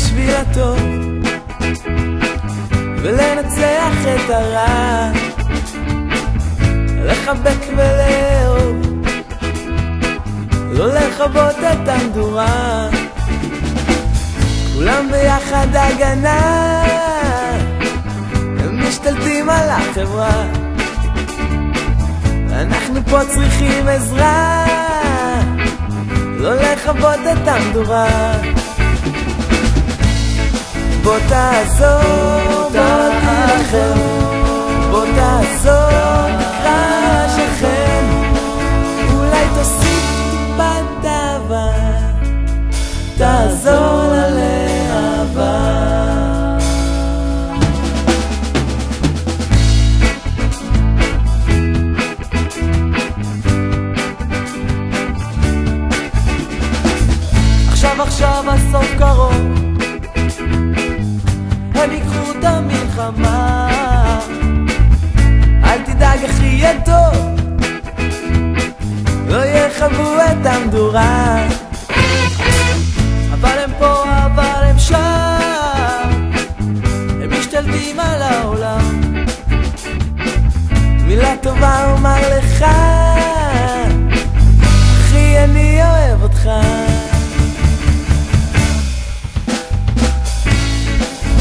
בשביל הטוב ולנצח את הרע, לחבק ולאהוב, לא לכבות את המדורה, כולם ביחד הגנה, הם משתלטים על החברה, אנחנו פה צריכים עזרה, לא לכבות את המדורה. בוא תעזור, בוא תילחם, בוא תעזור, נקרא שכן, אולי תוסיף טיפת אהבה, תעזור לה לאהבה. עכשיו הסוף קרוב, הם ייקחו את המלחמה, אל תדאג אחי יהיה טוב, לא יחבו את המדורה, אבל הם פה אבל הם שם, הם משתלטים על העולם, מילה טובה אומר לך, אחי אני אוהב אותך.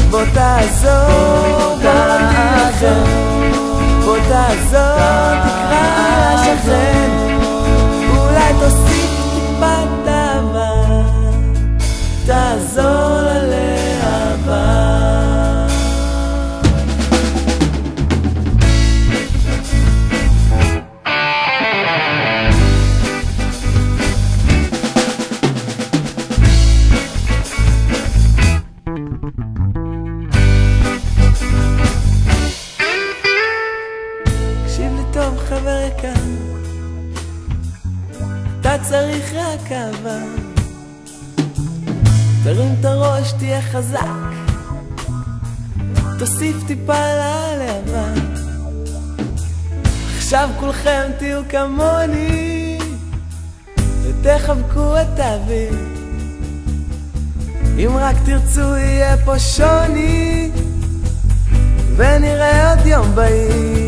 בוא תעזור, בוא תילחם, בוא תעזור, תקרא לשכן, אולי תוסיף טיפת אהבה, תעזור לה לאהבה. חבר יקר, אתה צריך רק אהבה, תרים את הראש, תהיה חזק, תוסיף טיפה לאהבה, עכשיו כולכם תהיו כמוני ותחבקו את האוויר, אם רק תרצו יהיה פה שוני ונראה עוד יום בהיר.